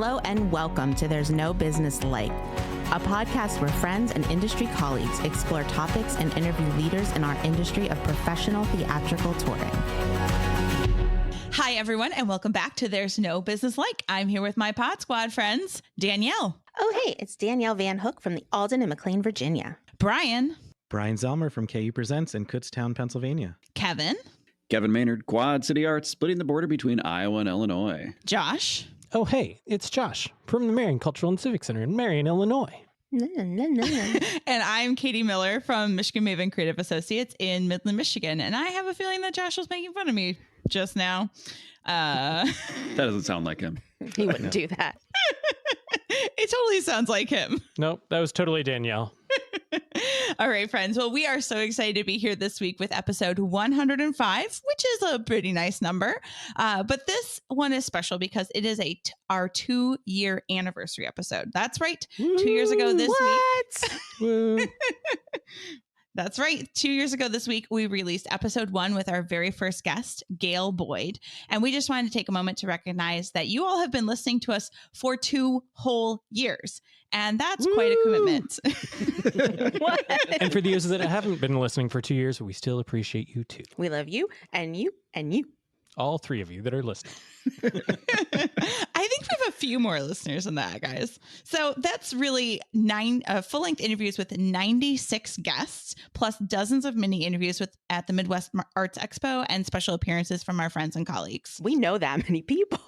Hello and welcome to There's No Business Like, a podcast where friends and industry colleagues explore topics and interview leaders in our industry of professional theatrical touring. Hi, everyone, and welcome back to There's No Business Like. I'm here with my Pod Squad friends, Danielle. Oh, hey, it's Danielle Van Hook from the Alden in McLean, Virginia. Brian. Brian Zelmer from KU Presents in Kutztown, Pennsylvania. Kevin. Kevin Maynard, Quad City Arts, splitting the border between Iowa and Illinois. Josh. Oh, hey, it's Josh from the Marion Cultural and Civic Center in Marion, Illinois. And I'm Katie Miller from Michigan Maven Creative Associates in Midland, Michigan. And I have a feeling that Josh was making fun of me just now. That doesn't sound like him. He wouldn't do that. It totally sounds like him. Nope, that was totally Danielle. All right, friends. Well, we are so excited to be here this week with episode 105, which is a pretty nice number. But this one is special because it is our 2-year anniversary episode. That's right. 2 years ago this week. That's right. 2 years ago this week, we released episode 1 with our very first guest, Gail Boyd. And we just wanted to take a moment to recognize that you all have been listening to us for 2 whole years. And that's quite a commitment. And for those that haven't been listening for 2 years, we still appreciate you too. We love you and you and you. All 3 of you that are listening. I think we have a few more listeners than that, guys. So that's really 9 full-length interviews with 96 guests, plus dozens of mini interviews at the Midwest Arts Expo and special appearances from our friends and colleagues. We know that many people.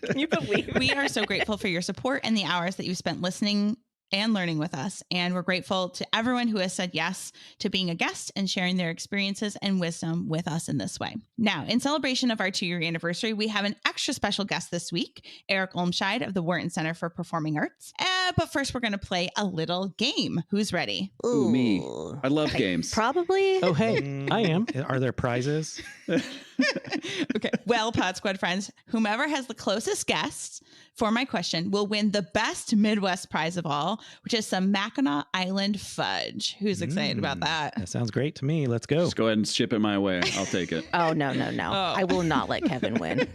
Can you believe it? We are so grateful for your support and the hours that you spent listening and learning with us. And we're grateful to everyone who has said yes to being a guest and sharing their experiences and wisdom with us in this way. Now, in celebration of our 2-year anniversary, we have an extra special guest this week, Eric Olmscheid of the Wharton Center for Performing Arts. But first, we're going to play a little game. Who's ready? Ooh, me. I love games. Probably. Oh, hey, I am. Are there prizes? Okay. Well, Pod Squad friends, whomever has the closest guess for my question will win the best Midwest prize of all, which is some Mackinac Island fudge. Who's excited about that? That sounds great to me. Let's go. Just go ahead and ship it my way. I'll take it. Oh, no. Oh. I will not let Kevin win.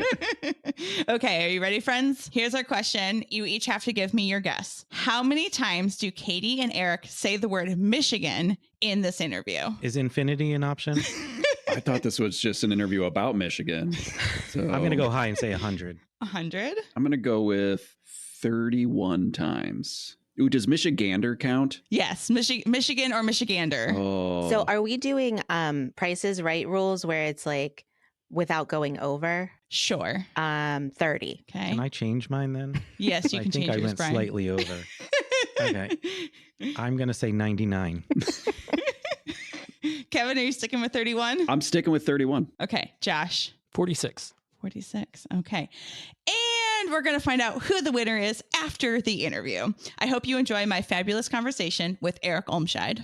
Okay. Are you ready, friends? Here's our question. You each have to give me your guess. How many times do Katie and Eric say the word Michigan in this interview? Is infinity an option? I thought this was just an interview about Michigan. So I'm going to go high and say 100. 100? I'm going to go with 31 times. Ooh, does Michigander count? Yes. Michigan or Michigander. Oh. So are we doing Prices Right rules where it's like without going over? Sure. 30. Okay. Can I change mine then? Yes, you can change I think I yours, went Brian. slightly over. Okay. I'm going to say 99. Kevin, are you sticking with 31? I'm sticking with 31. Okay. Josh? 46. 46. Okay. And we're going to find out who the winner is after the interview. I hope you enjoy my fabulous conversation with Eric Olmscheid.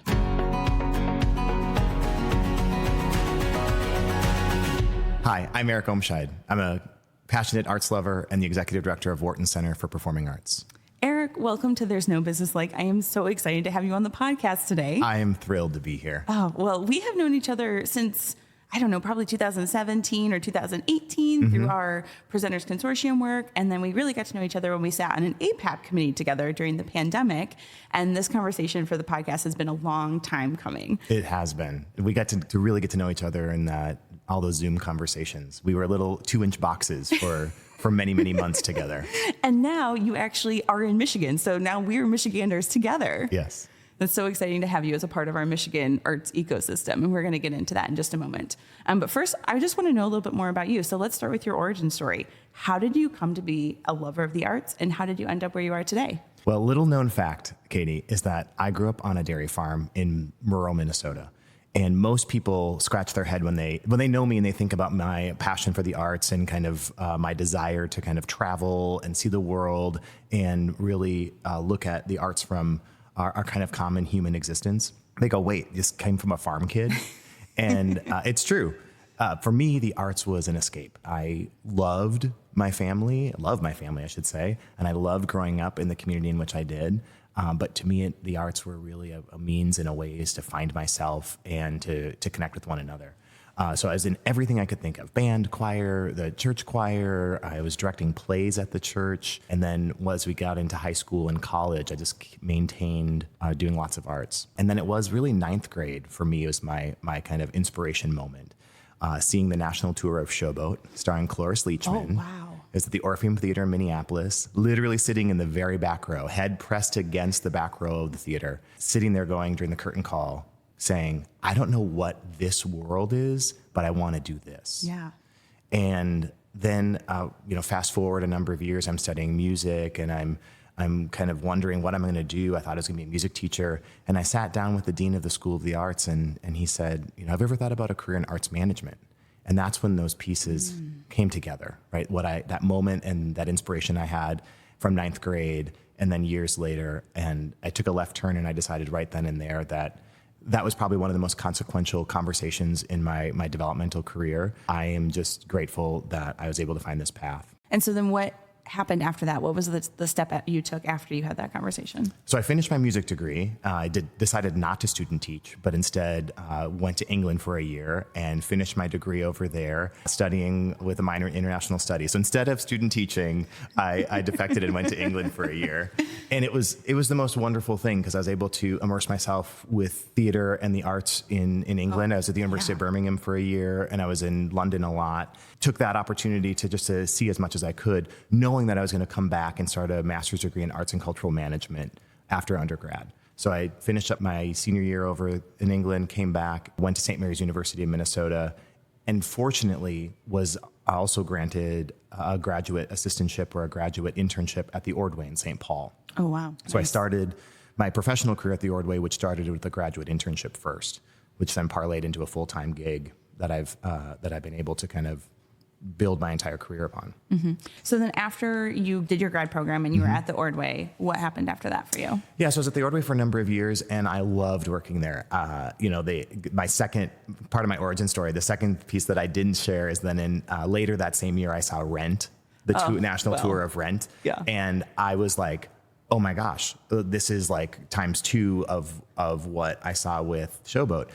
Hi, I'm Eric Olmscheid. I'm a passionate arts lover and the executive director of Wharton Center for Performing Arts. Eric, welcome to There's No Business Like. I am so excited to have you on the podcast today. I am thrilled to be here. Oh, well, we have known each other since, I don't know, probably 2017 or 2018 through our Presenters Consortium work. And then we really got to know each other when we sat on an APAP committee together during the pandemic. And this conversation for the podcast has been a long time coming. It has been. We got to really get to know each other in all those Zoom conversations. We were little 2-inch boxes for many, many months together. And now you actually are in Michigan. So now we're Michiganders together. Yes. That's so exciting to have you as a part of our Michigan arts ecosystem. And we're going to get into that in just a moment. But first, I just want to know a little bit more about you. So let's start with your origin story. How did you come to be a lover of the arts? And how did you end up where you are today? Well, little known fact, Katie, is that I grew up on a dairy farm in rural Minnesota. And most people scratch their head when they know me and they think about my passion for the arts and kind of my desire to kind of travel and see the world and really look at the arts from our kind of common human existence. They go, wait, this came from a farm kid? And it's true. For me, the arts was an escape. I loved my family, I should say, and I loved growing up in the community in which I did. But to me, the arts were really a means and a ways to find myself and to connect with one another. So I was in everything I could think of: band, choir, the church choir. I was directing plays at the church. And then as we got into high school and college, I just maintained doing lots of arts. And then it was really ninth grade for me. It was my kind of inspiration moment. Seeing the national tour of Showboat, starring Cloris Leachman. Oh, wow. It was at the Orpheum Theater in Minneapolis, literally sitting in the very back row, head pressed against the back row of the theater, sitting there going during the curtain call, saying, I don't know what this world is, but I want to do this. Yeah. And then, fast forward a number of years, I'm studying music and I'm kind of wondering what I'm going to do. I thought I was going to be a music teacher. And I sat down with the dean of the School of the Arts and he said, have you ever thought about a career in arts management? And that's when those pieces came together, right? That moment and that inspiration I had from ninth grade and then years later. And I took a left turn and I decided right then and there that was probably one of the most consequential conversations in my developmental career. I am just grateful that I was able to find this path. And so then what happened after that? What was the step you took after you had that conversation? So I finished my music degree. I decided not to student teach, but instead went to England for a year and finished my degree over there, studying with a minor in international studies. So instead of student teaching, I defected and went to England for a year. And it was the most wonderful thing because I was able to immerse myself with theater and the arts in England. I was at the University of Birmingham for a year and I was in London a lot. Took that opportunity to see as much as I could, knowing that I was going to come back and start a master's degree in arts and cultural management after undergrad. So I finished up my senior year over in England, came back, went to St. Mary's University in Minnesota, and fortunately was also granted a graduate assistantship or a graduate internship at the Ordway in St. Paul. Oh, wow. So nice. I started my professional career at the Ordway, which started with a graduate internship first, which then parlayed into a full-time gig that I've been able to kind of build my entire career upon. Mm-hmm. So then after you did your grad program and you were at the Ordway, what happened after that for you? Yeah, so I was at the Ordway for a number of years and I loved working there. My second part of my origin story, the second piece that I didn't share is then in later that same year, I saw Rent, the national tour of Rent. Yeah. And I was like, oh my gosh, this is like times two of what I saw with Showboat.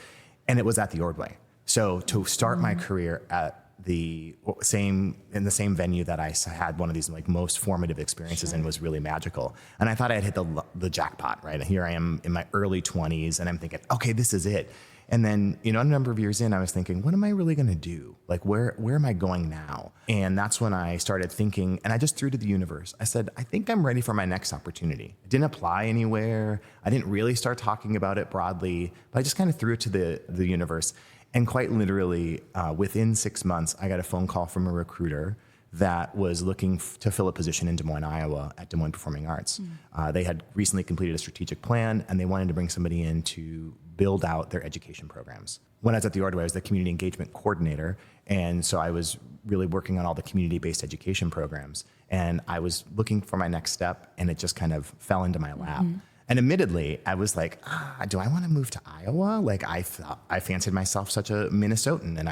And it was at the Ordway. So to start my career at the same venue that I had one of these like most formative experiences in was really magical. And I thought I had hit the jackpot, right? And here I am in my early 20s and I'm thinking, okay, this is it. And then, a number of years in, I was thinking, what am I really going to do? Like, where am I going now? And that's when I started thinking, and I just threw to the universe. I said, I think I'm ready for my next opportunity. I didn't apply anywhere. I didn't really start talking about it broadly, but I just kind of threw it to the universe. And quite literally, within 6 months, I got a phone call from a recruiter that was looking to fill a position in Des Moines, Iowa at Des Moines Performing Arts. They had recently completed a strategic plan, and they wanted to bring somebody in to build out their education programs. When I was at the Ordway, I was the community engagement coordinator, and so I was really working on all the community-based education programs. And I was looking for my next step, and it just kind of fell into my lap. And admittedly, I was like, do I want to move to Iowa? Like I fancied myself such a Minnesotan, and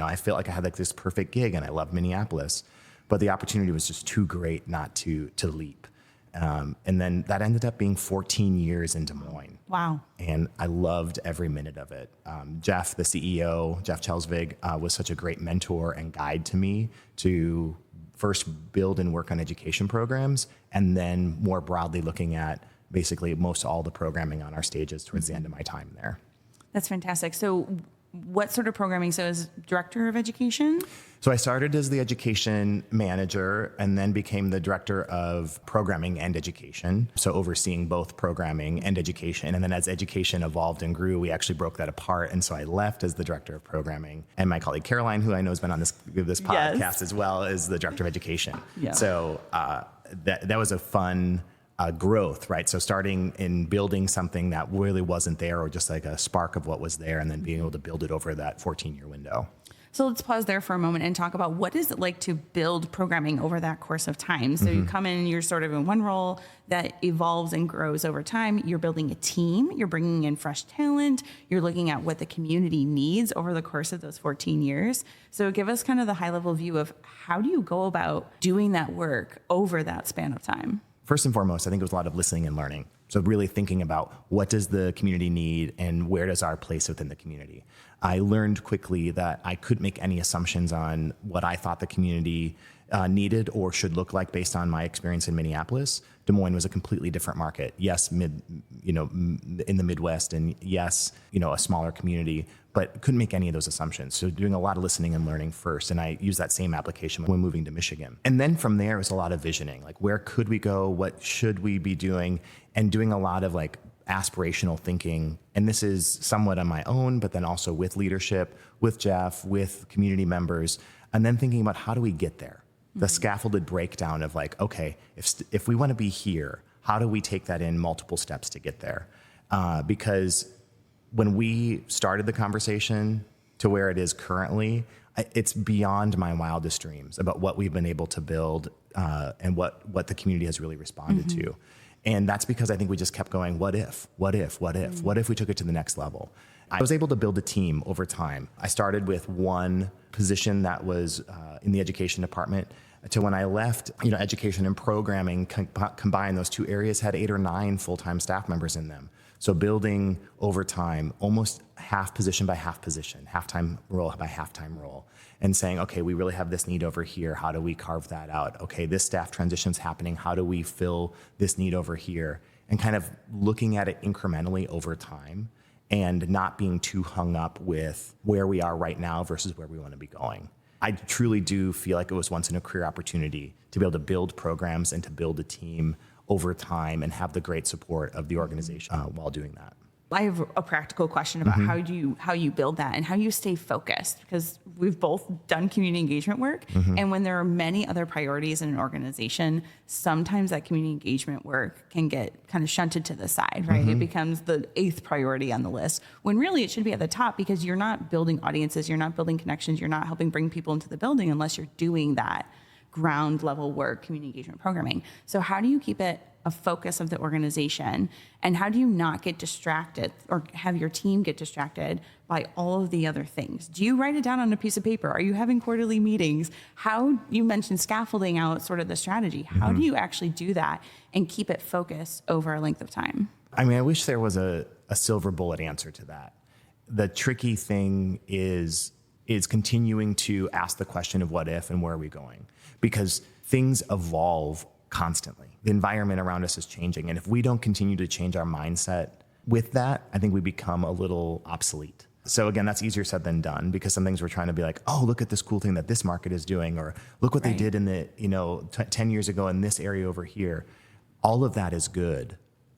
I felt like I had like this perfect gig, and I love Minneapolis, but the opportunity was just too great not to leap. And then that ended up being 14 years in Des Moines. Wow. And I loved every minute of it. Jeff, the CEO, Jeff Chelsvig, was such a great mentor and guide to me to first build and work on education programs, and then more broadly looking at basically most all the programming on our stages towards the end of my time there. That's fantastic. So what sort of programming? So as director of education? So I started as the education manager and then became the director of programming and education. So overseeing both programming and education. And then as education evolved and grew, we actually broke that apart. And so I left as the director of programming. And my colleague Caroline, who I know has been on this podcast as well, is the director of education. Yeah. So that was a fun growth, right? So starting in building something that really wasn't there or just like a spark of what was there and then being able to build it over that 14-year window. So let's pause there for a moment and talk about what is it like to build programming over that course of time? So you come in, you're sort of in one role that evolves and grows over time. You're building a team, you're bringing in fresh talent, you're looking at what the community needs over the course of those 14 years. So give us kind of the high level view of how do you go about doing that work over that span of time? First and foremost, I think it was a lot of listening and learning. So really thinking about what does the community need and where does our place within the community. I learned quickly that I couldn't make any assumptions on what I thought the community needed or should look like based on my experience in Minneapolis. Des Moines was a completely different market. Yes, in the Midwest, and yes, a smaller community, but couldn't make any of those assumptions. So doing a lot of listening and learning first, and I used that same application when moving to Michigan. And then from there, it was a lot of visioning, like where could we go, what should we be doing, and doing a lot of like aspirational thinking. And this is somewhat on my own, but then also with leadership, with Jeff, with community members, and then thinking about how do we get there? The scaffolded breakdown of like, okay, if we want to be here, how do we take that in multiple steps to get there? Because when we started the conversation to where it is currently, it's beyond my wildest dreams about what we've been able to build and what the community has really responded to. And that's because I think we just kept going, what if we took it to the next level? I was able to build a team over time. I started with one position that was in the education department to when I left, education and programming combined, those two areas had 8 or 9 full-time staff members in them. So building over time, almost half position by half position, half-time role by half-time role, and saying, okay, we really have this need over here. How do we carve that out? Okay, this staff transition's happening. How do we fill this need over here? And kind of looking at it incrementally over time and not being too hung up with where we are right now versus where we want to be going. I truly do feel like it was once in a career opportunity to be able to build programs and to build a team over time and have the great support of the organization while doing that. I have a practical question about how you build that and how you stay focused, because we've both done community engagement work. And when there are many other priorities in an organization, sometimes that community engagement work can get kind of shunted to the side, right? It becomes the 8th priority on the list, when really it should be at the top, because you're not building audiences, you're not building connections, you're not helping bring people into the building unless you're doing that ground level work, community engagement programming. So how do you keep it a focus of the organization, and how do you not get distracted or have your team get distracted by all of the other things? Do you write it down on a piece of paper? Are you having quarterly meetings? How, you mentioned scaffolding out sort of the strategy. How do you actually do that and keep it focused over a length of time? I mean, I wish there was a silver bullet answer to that. The tricky thing is continuing to ask the question of what if and where are we going? Because things evolve constantly. The environment around us is changing. And if we don't continue to change our mindset with that, I think we become a little obsolete. So again, that's easier said than done, because some things we're trying to be like, oh, look at this cool thing that this market is doing, or look what they did in the, 10 years ago in this area over here. All of that is good.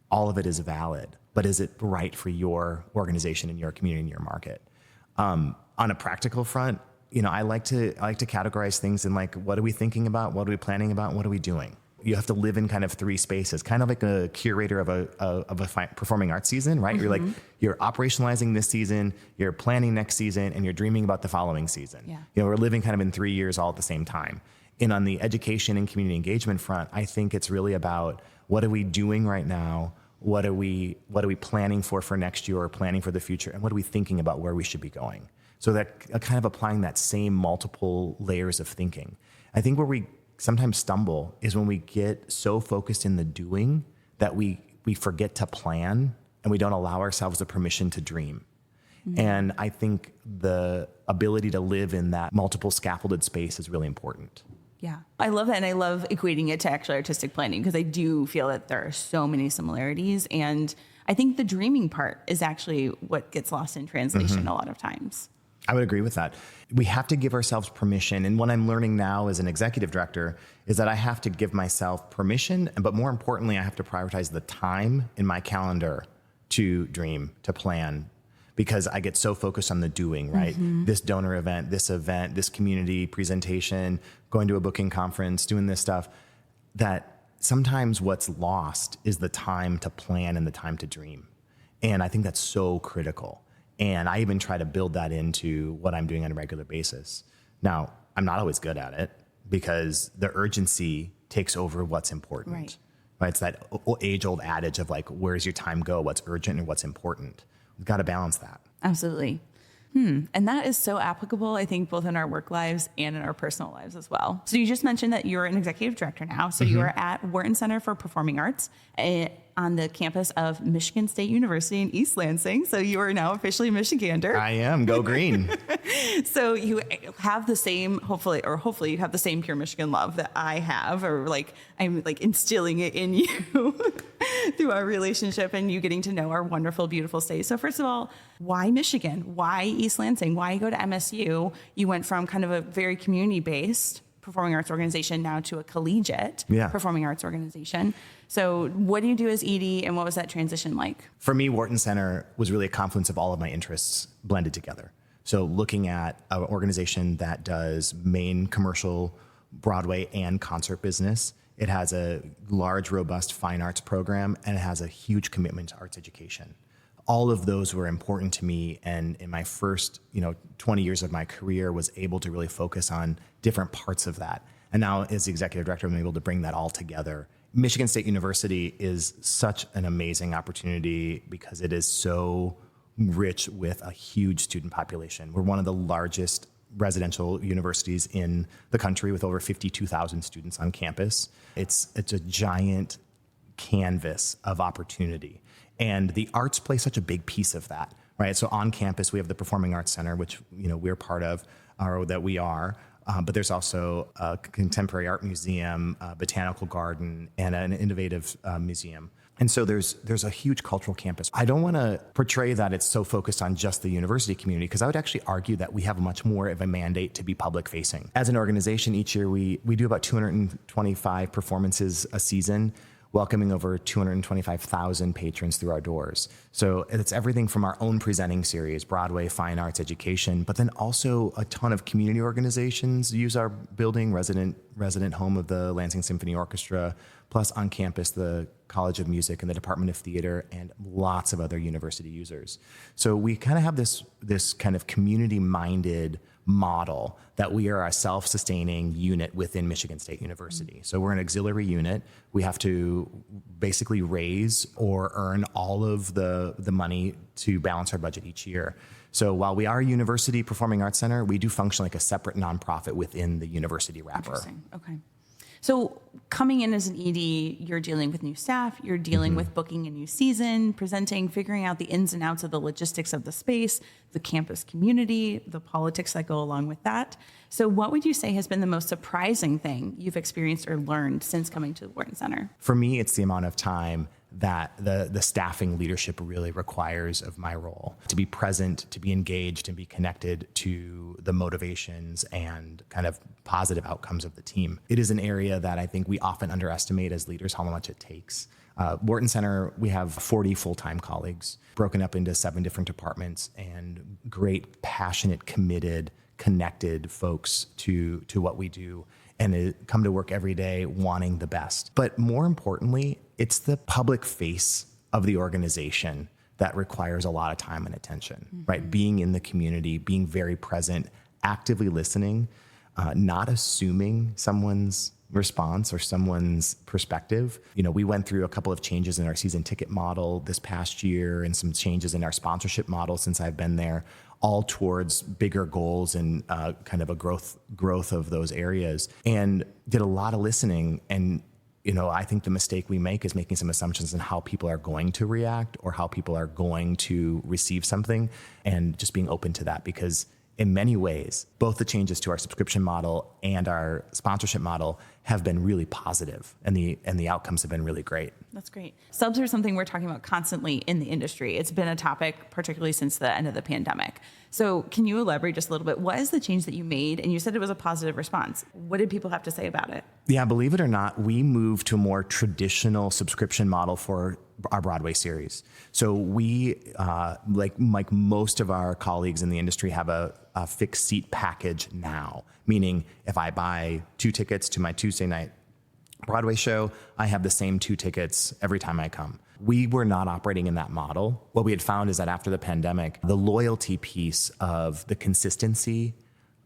All of it is valid. But is it right for your organization and your community and your market? On a practical front, I like to categorize things in like, what are we thinking about? What are we planning about? What are we doing? You have to live in kind of 3 spaces, kind of like a curator of a performing arts season, right? You're like, you're operationalizing this season, you're planning next season, and you're dreaming about the following season. Yeah. We're living kind of in 3 years all at the same time. And on the education and community engagement front, I think it's really about what are we doing right now? What are we planning for next year or planning for the future? And what are we thinking about where we should be going? So that kind of applying that same multiple layers of thinking. I think where we sometimes stumble is when we get so focused in the doing that we forget to plan and we don't allow ourselves the permission to dream. And I think the ability to live in that multiple scaffolded space is really important. Yeah, I love that. And I love equating it to actually artistic planning, because I do feel that there are so many similarities. And I think the dreaming part is actually what gets lost in translation a lot of times. I would agree with that. We have to give ourselves permission. And what I'm learning now as an executive director is that I have to give myself permission, but more importantly, I have to prioritize the time in my calendar to dream, to plan, because I get so focused on the doing, right? This donor event, this community presentation, going to a booking conference, doing this stuff, that sometimes what's lost is the time to plan and the time to dream. And I think that's so critical. And I even try to build that into what I'm doing on a regular basis. Now, I'm not always good at it because the urgency takes over what's important. Right? It's that age-old adage of like, where's your time go? What's urgent and what's important? We've got to balance that. Absolutely. And that is so applicable, I think, both in our work lives and in our personal lives as well. So you just mentioned that you're an executive director now. So you are at Wharton Center for Performing Arts on on the campus of Michigan State University in East Lansing. So you are now officially a Michigander. I am. Go green. So you have the same, hopefully you have the same pure Michigan love that I have, or like I'm like instilling it in you through our relationship and you getting to know our wonderful, beautiful state. So first of all, why Michigan? Why East Lansing? Why go to MSU? You went from kind of a very community-based performing arts organization now to a collegiate performing arts organization. So what do you do as ED, and what was that transition like? For me, Wharton Center was really a confluence of all of my interests blended together. So looking at an organization that does main commercial, Broadway, and concert business, it has a large, robust fine arts program, and it has a huge commitment to arts education. All of those were important to me, and in my first 20 years of my career was able to really focus on different parts of that. And now as the executive director, I'm able to bring that all together. Michigan State University is such an amazing opportunity because it is so rich with a huge student population. We're one of the largest residential universities in the country with over 52,000 students on campus. It's a giant canvas of opportunity. And the arts play such a big piece of that, right? So on campus, we have the Performing Arts Center, which we're part of, or that we are. But there's also a contemporary art museum, a botanical garden, and an innovative museum. And so there's a huge cultural campus. I don't want to portray that it's so focused on just the university community, because I would actually argue that we have much more of a mandate to be public facing. As an organization, each year we do about 225 performances a season, welcoming over 225,000 patrons through our doors. So it's everything from our own presenting series, Broadway, fine arts, education, but then also a ton of community organizations use our building, resident home of the Lansing Symphony Orchestra, plus on campus, the College of Music and the Department of Theater, and lots of other university users. So we kind of have this kind of community-minded model that we are a self-sustaining unit within Michigan State University. So we're an auxiliary unit. We have to basically raise or earn all of the money to balance our budget each year. So while we are a university performing arts center, we do function like a separate nonprofit within the university wrapper. Interesting. Okay. So coming in as an ED, you're dealing with new staff, you're dealing with booking a new season, presenting, figuring out the ins and outs of the logistics of the space, the campus community, the politics that go along with that. So what would you say has been the most surprising thing you've experienced or learned since coming to the Wharton Center? For me, it's the amount of time that the staffing leadership really requires of my role, to be present, to be engaged, and be connected to the motivations and kind of positive outcomes of the team. It is an area that I think we often underestimate as leaders how much it takes. Wharton Center, we have 40 full-time colleagues broken up into 7 different departments, and great, passionate, committed, connected folks to what we do, and they come to work every day wanting the best. But more importantly, it's the public face of the organization that requires a lot of time and attention, right? Being in the community, being very present, actively listening, not assuming someone's response or someone's perspective. We went through a couple of changes in our season ticket model this past year and some changes in our sponsorship model since I've been there, all towards bigger goals and kind of a growth of those areas, and did a lot of listening. And I think the mistake we make is making some assumptions on how people are going to react or how people are going to receive something, and just being open to that, because in many ways, both the changes to our subscription model and our sponsorship model have been really positive, and the outcomes have been really great. That's great. Subs are something we're talking about constantly in the industry. It's been a topic, particularly since the end of the pandemic. So can you elaborate just a little bit? What is the change that you made? And you said it was a positive response. What did people have to say about it? Yeah, believe it or not, we moved to a more traditional subscription model for our Broadway series. So we, like most of our colleagues in the industry, have a fixed seat package now, meaning if I buy 2 tickets to my Tuesday night Broadway show, I have the same 2 tickets every time I come. We were not operating in that model. What we had found is that after the pandemic, the loyalty piece of the consistency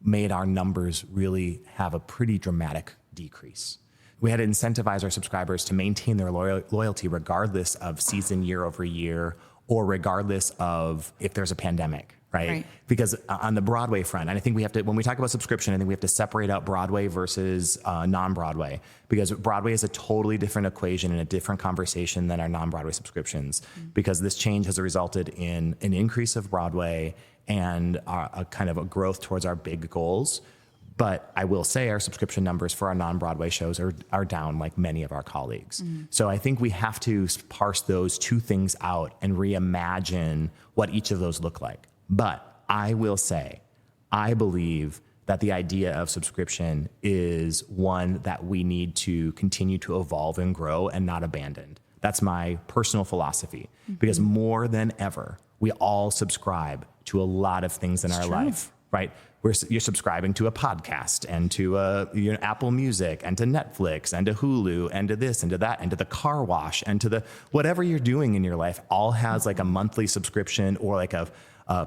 made our numbers really have a pretty dramatic decrease. We had to incentivize our subscribers to maintain their loyalty regardless of season year over year, or regardless of if there's a pandemic, Right. Because on the Broadway front, and I think we have to, when we talk about subscription, I think we have to separate out Broadway versus non-Broadway, because Broadway is a totally different equation and a different conversation than our non-Broadway subscriptions, because this change has resulted in an increase of Broadway and a kind of a growth towards our big goals. But I will say our subscription numbers for our non-Broadway shows are down, like many of our colleagues. So I think we have to parse those two things out and reimagine what each of those look like. But I will say, I believe that the idea of subscription is one that we need to continue to evolve and grow and not abandon. That's my personal philosophy, because more than ever, we all subscribe to a lot of things in our life, right? You're subscribing to a podcast and to Apple Music and to Netflix and to Hulu and to this and to that and to the car wash and to the whatever you're doing in your life all has like a monthly subscription or like a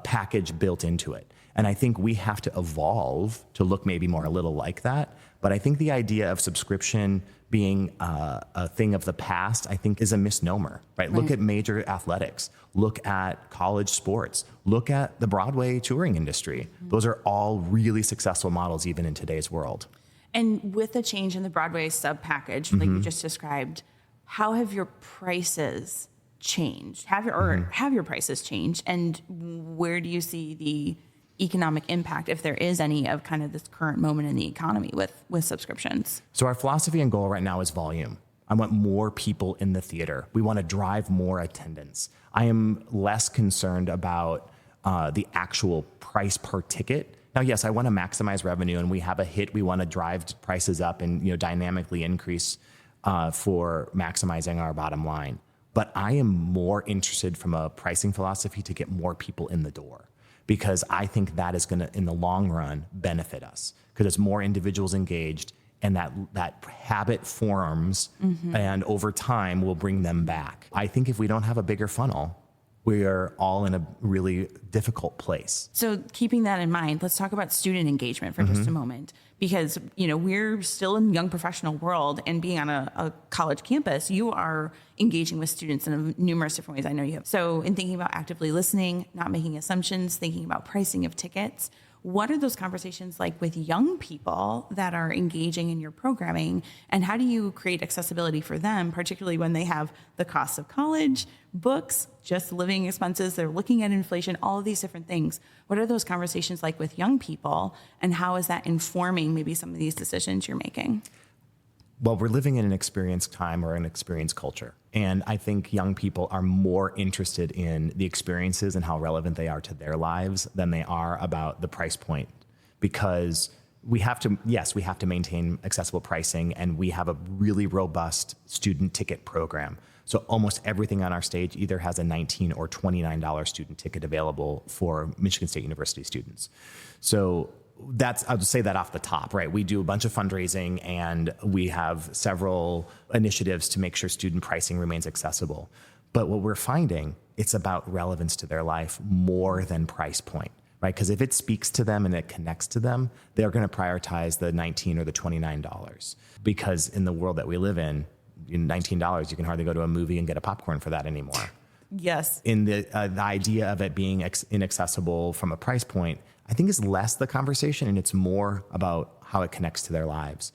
package built into it. And I think we have to evolve to look maybe more a little like that. But I think the idea of subscription being a thing of the past, I think is a misnomer, right? Look at major athletics, look at college sports, look at the Broadway touring industry. Those are all really successful models even in today's world. And with the change in the Broadway sub package, like you just described, how have your prices changed? Have your prices changed? And where do you see the economic impact, if there is any, of kind of this current moment in the economy with subscriptions? So our philosophy and goal right now is volume. I want more people in the theater. We want to drive more attendance. I am less concerned about the actual price per ticket. Now, yes, I want to maximize revenue, and we have a hit. We want to drive prices up and dynamically increase for maximizing our bottom line. But I am more interested from a pricing philosophy to get more people in the door, because I think that is going to, in the long run, benefit us, because it's more individuals engaged, and that habit forms, and over time will bring them back. I think if we don't have a bigger funnel, we are all in a really difficult place. So keeping that in mind, let's talk about student engagement for just a moment, because we're still in the young professional world, and being on a college campus, you are engaging with students in numerous different ways. I know you have. So in thinking about actively listening, not making assumptions, thinking about pricing of tickets, what are those conversations like with young people that are engaging in your programming, and how do you create accessibility for them, particularly when they have the costs of college, books, just living expenses, they're looking at inflation, all of these different things. What are those conversations like with young people, and how is that informing maybe some of these decisions you're making? Well, we're living in an experienced time or an experienced culture. And I think young people are more interested in the experiences and how relevant they are to their lives than they are about the price point. Because we have to maintain accessible pricing, and we have a really robust student ticket program. So almost everything on our stage either has a $19 or $29 student ticket available for Michigan State University students. So I'll just say that off the top, right? We do a bunch of fundraising, and we have several initiatives to make sure student pricing remains accessible. But what we're finding, it's about relevance to their life more than price point, right? Because if it speaks to them and it connects to them, they're going to prioritize the $19 or the $29. Because in the world that we live in $19, you can hardly go to a movie and get a popcorn for that anymore. Yes. In the idea of it being inaccessible from a price point, I think is less the conversation, and it's more about how it connects to their lives.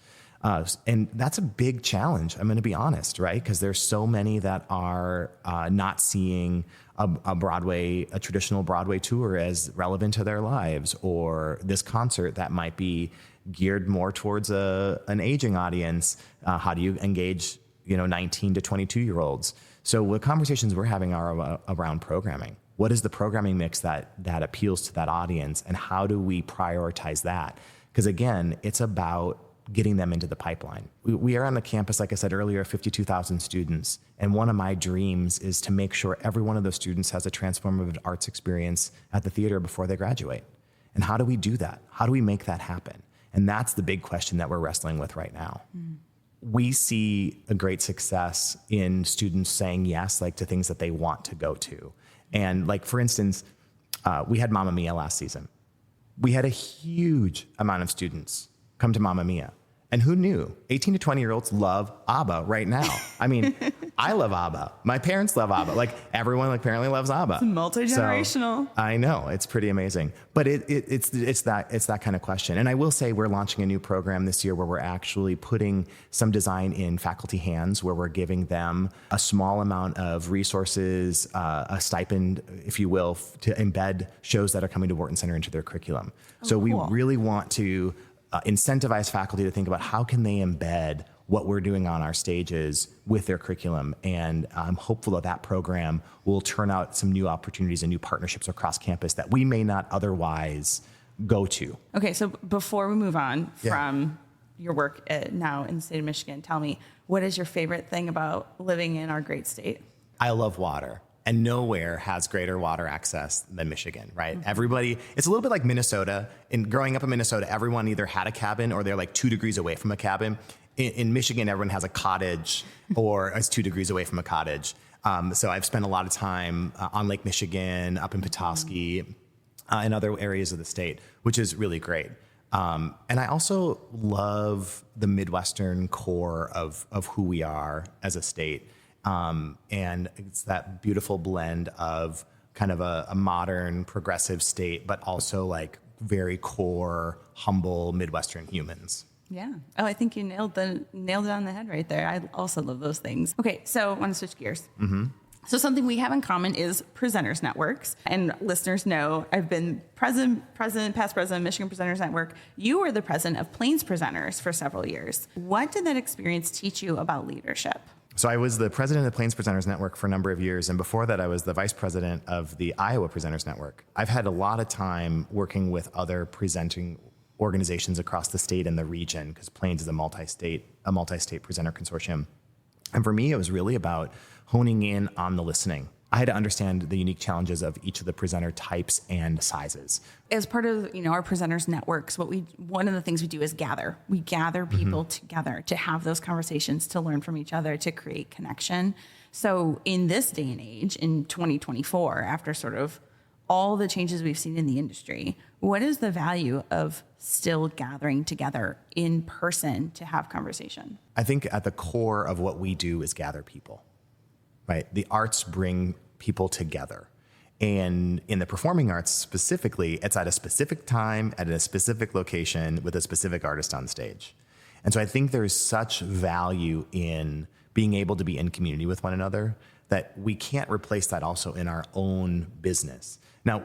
And that's a big challenge, I'm going to be honest, right? Because there's so many that are not seeing a traditional Broadway tour as relevant to their lives, or this concert that might be geared more towards an aging audience. How do you engage 19 to 22-year-olds? So the conversations we're having are around programming. What is the programming mix that appeals to that audience, and how do we prioritize that? Because again, it's about getting them into the pipeline. We are on the campus, like I said earlier, 52,000 students. And one of my dreams is to make sure every one of those students has a transformative arts experience at the theater before they graduate. And how do we do that? How do we make that happen? And that's the big question that we're wrestling with right now. We see a great success in students saying yes, like to things that they want to go to. And like, for instance, we had Mamma Mia last season. We had a huge amount of students come to Mamma Mia. And who knew? 18 to 20-year-olds love ABBA right now. I mean, I love ABBA. My parents love ABBA. Like everyone apparently loves ABBA. It's multi-generational. So, I know, it's pretty amazing. But it's that kind of question. And I will say we're launching a new program this year where we're actually putting some design in faculty hands, where we're giving them a small amount of resources, a stipend, if you will, to embed shows that are coming to Wharton Center into their curriculum. So we really want to incentivize faculty to think about how can they embed what we're doing on our stages with their curriculum. And I'm hopeful that program will turn out some new opportunities and new partnerships across campus that we may not otherwise go to. Okay, so before we move on from your work now in the state of Michigan, tell me, what is your favorite thing about living in our great state? I love water. And nowhere has greater water access than Michigan, right? Mm-hmm. Everybody, it's a little bit like Minnesota. In growing up in Minnesota, everyone either had a cabin or they're like 2 degrees away from a cabin. In Michigan, everyone has a cottage or is 2 degrees away from a cottage. So I've spent a lot of time on Lake Michigan, up in Petoskey, and other areas of the state, which is really great. And I also love the Midwestern core of who we are as a state. And it's that beautiful blend of kind of a modern, progressive state, but also like very core, humble Midwestern humans. Yeah. Oh, I think you nailed it on the head right there. I also love those things. Okay, so I want to switch gears. Mm-hmm. So something we have in common is presenters networks. And listeners know I've been past president of Michigan Presenters Network. You were the president of Plains Presenters for several years. What did that experience teach you about leadership? So I was the president of the Plains Presenters Network for a number of years, and before that I was the vice president of the Iowa Presenters Network. I've had a lot of time working with other presenting organizations across the state and the region, because Plains is a multi-state presenter consortium. And for me, it was really about honing in on the listening. I had to understand the unique challenges of each of the presenter types and sizes. As part of our presenters networks, one of the things we do is gather. We gather people together to have those conversations, to learn from each other, to create connection. So in this day and age, in 2024, after sort of all the changes we've seen in the industry, what is the value of still gathering together in person to have conversation? I think at the core of what we do is gather people, right? The arts bring people together. And in the performing arts specifically, it's at a specific time, at a specific location, with a specific artist on stage. And so I think there's such value in being able to be in community with one another that we can't replace that also in our own business. Now,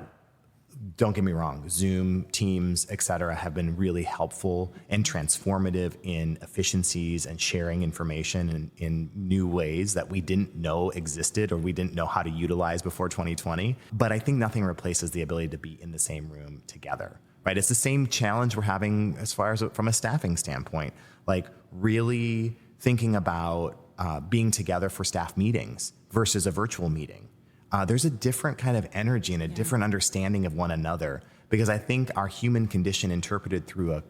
don't get me wrong, Zoom, Teams, et cetera, have been really helpful and transformative in efficiencies and sharing information in new ways that we didn't know existed or we didn't know how to utilize before 2020. But I think nothing replaces the ability to be in the same room together, right? It's the same challenge we're having as far as from a staffing standpoint, like really thinking about being together for staff meetings versus a virtual meeting. There's a different kind of energy and a different understanding of one another, because I think our human condition interpreted through a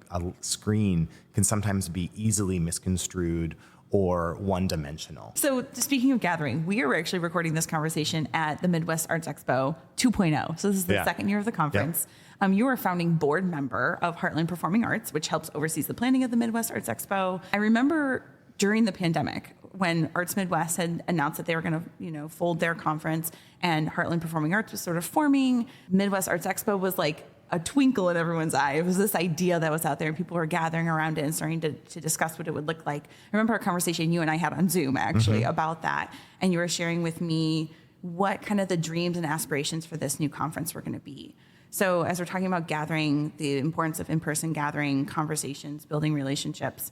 screen can sometimes be easily misconstrued or one-dimensional. So speaking of gathering, we are actually recording this conversation at the Midwest Arts Expo 2.0. So this is the second year of the conference. Yep. You are a founding board member of Heartland Performing Arts, which helps oversees the planning of the Midwest Arts Expo. I remember during the pandemic, when Arts Midwest had announced that they were going to, fold their conference, and Heartland Performing Arts was sort of forming, Midwest Arts Expo was like a twinkle in everyone's eye. It was this idea that was out there, and people were gathering around it and starting to discuss what it would look like. I remember a conversation you and I had on Zoom, actually, about that, and you were sharing with me what kind of the dreams and aspirations for this new conference were going to be. So as we're talking about gathering, the importance of in-person gathering, conversations, building relationships,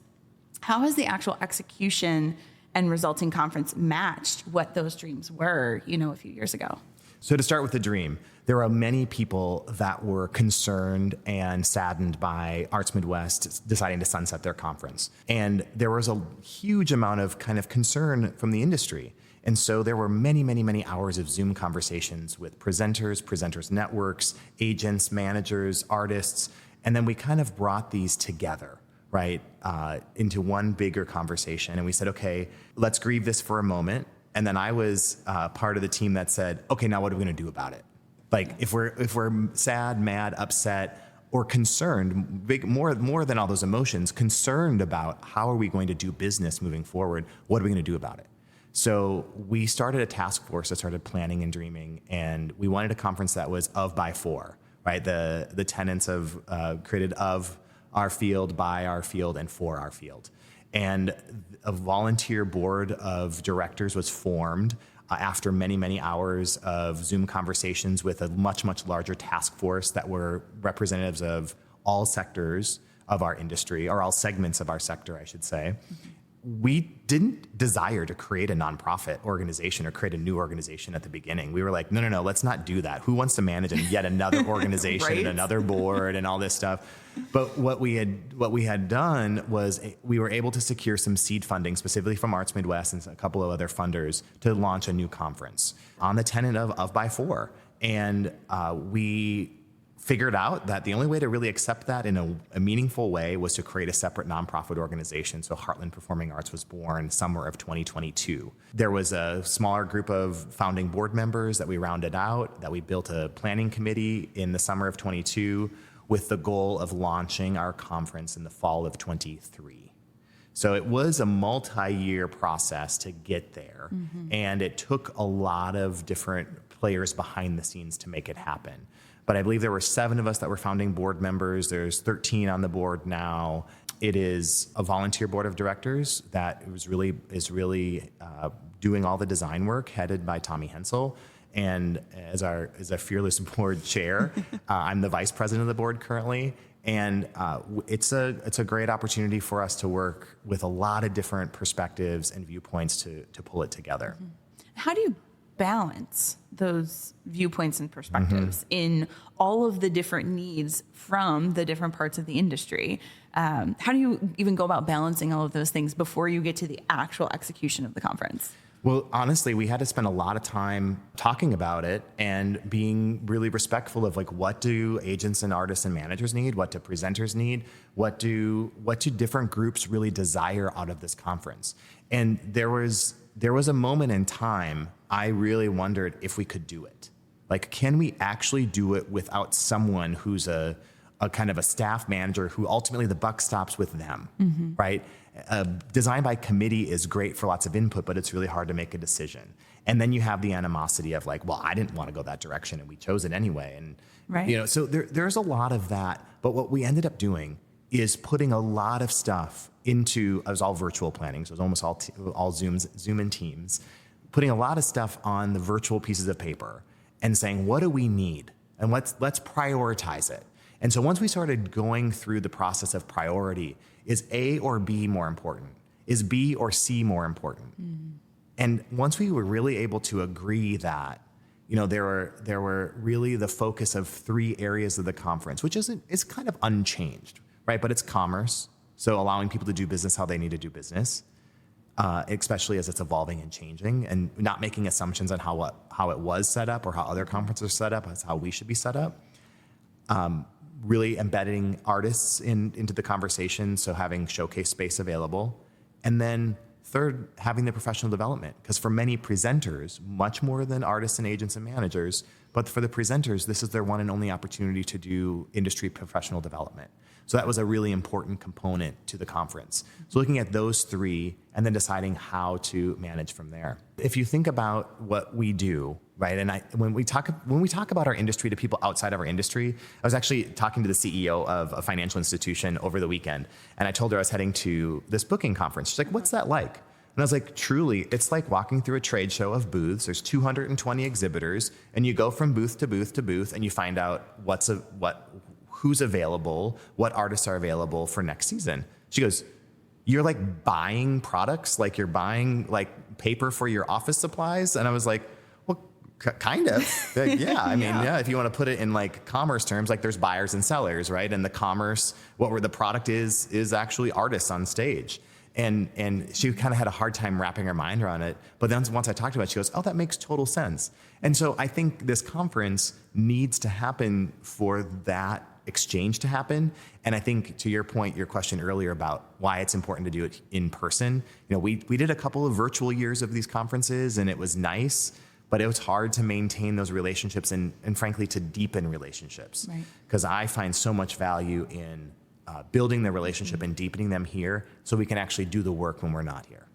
how has the actual execution and resulting conference matched what those dreams were, a few years ago? So to start with the dream, there are many people that were concerned and saddened by Arts Midwest deciding to sunset their conference. And there was a huge amount of kind of concern from the industry. And so there were many, many, many hours of Zoom conversations with presenters networks, agents, managers, artists. And then we kind of brought these together, right, into one bigger conversation. And we said, okay, let's grieve this for a moment. And then I was part of the team that said, okay, now what are we going to do about it? Like, if we're sad, mad, upset, or concerned, more than all those emotions, concerned about how are we going to do business moving forward, what are we going to do about it? So we started a task force that started planning and dreaming, and we wanted a conference that was of, by, for, right? The tenets of created of our field, by our field, and for our field. And a volunteer board of directors was formed after many, many hours of Zoom conversations with a much, much larger task force that were representatives of all sectors of our industry, or all segments of our sector, I should say. We didn't desire to create a nonprofit organization or create a new organization at the beginning. We were like, no, let's not do that. Who wants to manage yet another organization Right? and another board and all this stuff? But what we had done was we were able to secure some seed funding, specifically from Arts Midwest and a couple of other funders, to launch a new conference on the tenet of, by, for. And we figured out that the only way to really accept that in a meaningful way was to create a separate nonprofit organization. So Heartland Performing Arts was born summer of 2022. There was a smaller group of founding board members that we rounded out, that we built a planning committee in the summer of 22 with the goal of launching our conference in the fall of 23. So it was a multi-year process to get there. And it took a lot of different players behind the scenes to make it happen. But I believe there were 7 of us that were founding board members. There's 13 on the board now. It is a volunteer board of directors that is really doing all the design work, headed by Tommy Hensel. And as our fearless board chair, I'm the vice president of the board currently. And it's a great opportunity for us to work with a lot of different perspectives and viewpoints to pull it together. How do you balance those viewpoints and perspectives in all of the different needs from the different parts of the industry? How do you even go about balancing all of those things before you get to the actual execution of the conference? Well, honestly, we had to spend a lot of time talking about it and being really respectful of, like, what do agents and artists and managers need? What do presenters need? What do different groups really desire out of this conference? And there was a moment in time I really wondered if we could do it. Like, can we actually do it without someone who's a kind of a staff manager who ultimately the buck stops with them, right? Design by committee is great for lots of input, but it's really hard to make a decision. And then you have the animosity of, like, well, I didn't want to go that direction and we chose it anyway. And, Right. So there's a lot of that. But what we ended up doing is putting a lot of stuff into, it was all virtual planning. So it was almost all Zoom and Teams, putting a lot of stuff on the virtual pieces of paper and saying, what do we need? And let's prioritize it. And so once we started going through the process of priority, is A or B more important? Is B or C more important? And once we were really able to agree that, there were really the focus of 3 areas of the conference, which is kind of unchanged, right? But it's commerce, so allowing people to do business how they need to do business, especially as it's evolving and changing, and not making assumptions on how it was set up or how other conferences are set up. That's how we should be set up. Really embedding artists into the conversation, so having showcase space available. And then 3rd, having the professional development, because for many presenters, much more than artists and agents and managers, but for the presenters, this is their one and only opportunity to do industry professional development. So that was a really important component to the conference. So looking at those 3 and then deciding how to manage from there. If you think about what we do, right? And when we talk about our industry to people outside of our industry, I was actually talking to the CEO of a financial institution over the weekend, and I told her I was heading to this booking conference. She's like, "What's that like?" And I was like, truly, it's like walking through a trade show of booths. There's 220 exhibitors, and you go from booth to booth to booth, and you find out who's available, what artists are available for next season. She goes, "You're like buying products, like you're buying like paper for your office supplies?" And I was like, "Well, kind of." Like, yeah, I mean, yeah, if you want to put it in like commerce terms, like there's buyers and sellers, right? And the commerce, the product is actually artists on stage. And she kind of had a hard time wrapping her mind around it. But then once I talked about it, she goes, "Oh, that makes total sense." And so I think this conference needs to happen for that exchange to happen. And I think, to your point, your question earlier about why it's important to do it in person, we did a couple of virtual years of these conferences, and it was nice, but it was hard to maintain those relationships and frankly, to deepen relationships. Because I find so much value in building the relationship and deepening them here so we can actually do the work when we're not here.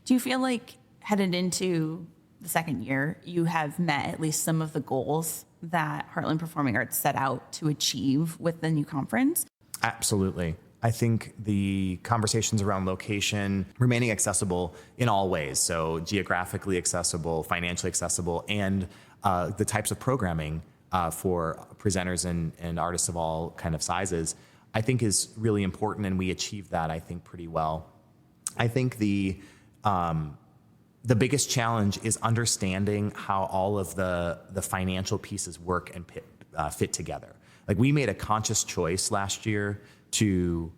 Do you feel like headed into the second year, you have met at least some of the goals that Heartland Performing Arts set out to achieve with the new conference? Absolutely. I think the conversations around location, remaining accessible in all ways, so geographically accessible, financially accessible, and the types of programming for presenters and artists of all kind of sizes, I think is really important, and we achieved that, I think, pretty well. I think the biggest challenge is understanding how all of the financial pieces work and fit together. Like, we made a conscious choice last year to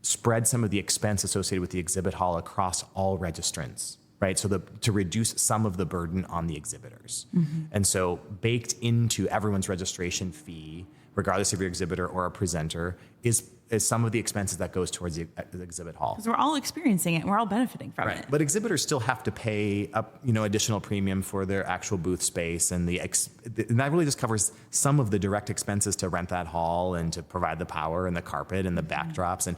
spread some of the expense associated with the exhibit hall across all registrants, right? So to reduce some of the burden on the exhibitors. Mm-hmm. And so baked into everyone's registration fee, regardless if you're an exhibitor or a presenter, is some of the expenses that goes towards the exhibit hall. Because we're all experiencing it and we're all benefiting from it. But exhibitors still have to pay additional premium for their actual booth space, and and that really just covers some of the direct expenses to rent that hall and to provide the power and the carpet and the backdrops and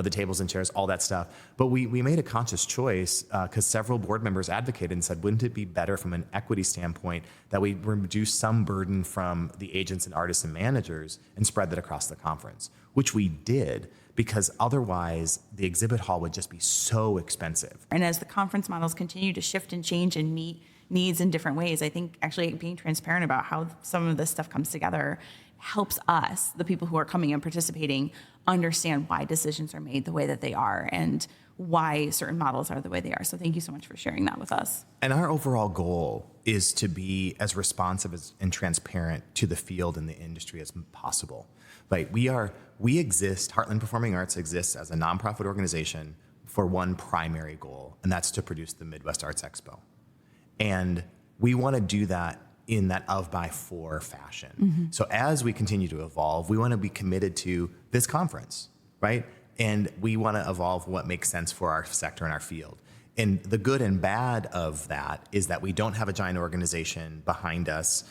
the tables and chairs, all that stuff. But we made a conscious choice because several board members advocated and said, wouldn't it be better from an equity standpoint that we reduce some burden from the agents and artists and managers and spread that across the conference, which we did, because otherwise the exhibit hall would just be so expensive. And as the conference models continue to shift and change and meet needs in different ways, I think actually being transparent about how some of this stuff comes together helps us, the people who are coming and participating, understand why decisions are made the way that they are and why certain models are the way they are. So thank you so much for sharing that with us. And our overall goal is to be as responsive and transparent to the field and the industry as possible. Like, we exist, Heartland Performing Arts exists as a nonprofit organization for one primary goal, and that's to produce the Midwest Arts Expo. And we want to do that in that of by for fashion. Mm-hmm. So as we continue to evolve, we want to be committed to this conference, right? And we want to evolve what makes sense for our sector and our field. And the good and bad of that is that we don't have a giant organization behind us.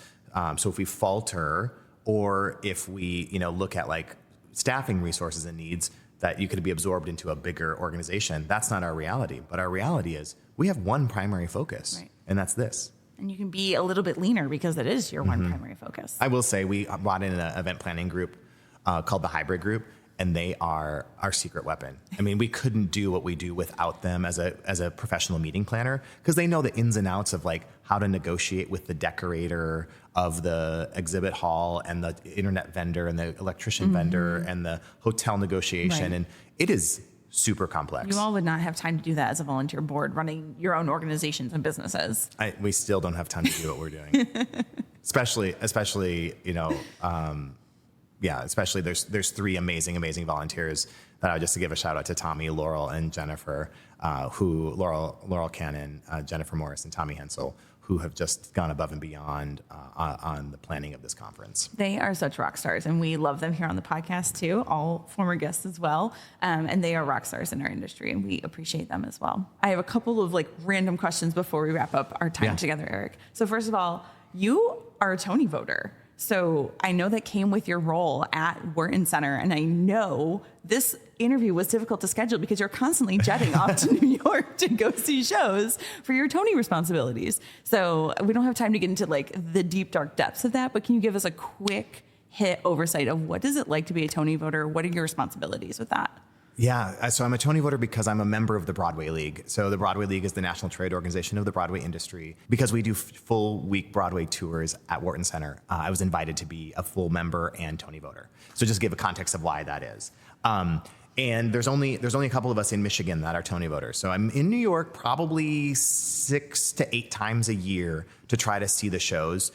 So if we falter, or if we look at like staffing resources and needs, that you could be absorbed into a bigger organization, that's not our reality. But our reality is we have one primary focus, right, and that's this. And you can be a little bit leaner because it is your one primary focus. I will say we brought in an event planning group called the Hybrid Group, and they are our secret weapon. I mean, we couldn't do what we do without them as a professional meeting planner, because they know the ins and outs of like how to negotiate with the decorator of the exhibit hall and the internet vendor and the electrician vendor and the hotel negotiation. Right. And it is super complex. You all would not have time to do that as a volunteer board running your own organizations and businesses. We still don't have time to do what we're doing. especially there's three amazing volunteers that I just to give a shout out to: Tommy, Laurel, and Jennifer, Laurel Cannon, Jennifer Morris, and Tommy Hensel, who have just gone above and beyond on the planning of this conference. They are such rock stars, and we love them here on the podcast too, all former guests as well. And they are rock stars in our industry, and we appreciate them as well. I have a couple of like random questions before we wrap up our time together, Eric. So first of all, you are a Tony voter. So I know that came with your role at Wharton Center, and I know this interview was difficult to schedule because you're constantly jetting off to New York to go see shows for your Tony responsibilities. So we don't have time to get into like the deep, dark depths of that, but can you give us a quick hit oversight of what is it like to be a Tony voter? What are your responsibilities with that? Yeah, so I'm a Tony voter because I'm a member of the Broadway League. So the Broadway League is the national trade organization of the Broadway industry. Because we do full week Broadway tours at Wharton Center, I was invited to be a full member and Tony voter. So just give a context of why that is. And there's only a couple of us in Michigan that are Tony voters. So I'm in New York probably 6 to 8 times a year to try to see the shows.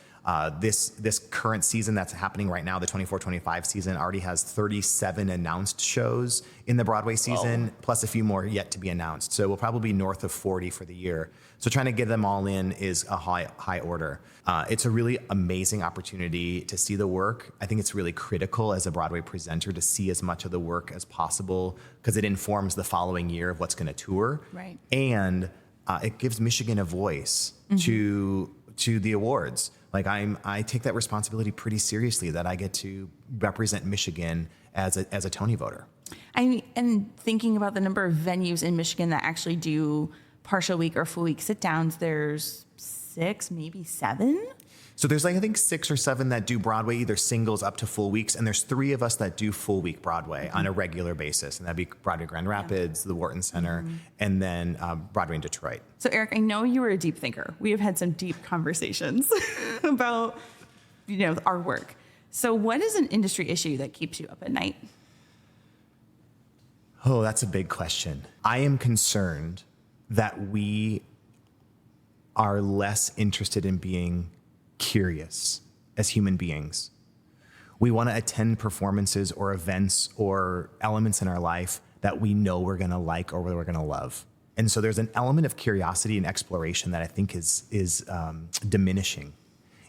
This current season that's happening right now, the 24-25 season, already has 37 announced shows in the Broadway season, plus a few more yet to be announced. So we'll probably be north of 40 for the year. So trying to get them all in is a high order. It's a really amazing opportunity to see the work. I think it's really critical as a Broadway presenter to see as much of the work as possible, because it informs the following year of what's going to tour. Right. And it gives Michigan a voice to the awards. Like I take that responsibility pretty seriously, that I get to represent Michigan as a Tony voter. And thinking about the number of venues in Michigan that actually do partial week or full week sit downs, there's 6, maybe 7. So there's like, I think 6 or 7 that do Broadway, either singles up to full weeks. And there's 3 of us that do full week Broadway on a regular basis. And that'd be Broadway Grand Rapids, the Wharton Center, and then Broadway in Detroit. So Eric, I know you were a deep thinker. We have had some deep conversations about, our work. So what is an industry issue that keeps you up at night? Oh, that's a big question. I am concerned that we are less interested in being curious as human beings. We want to attend performances or events or elements in our life that we know we're going to like or we're going to love. And so there's an element of curiosity and exploration that I think is diminishing.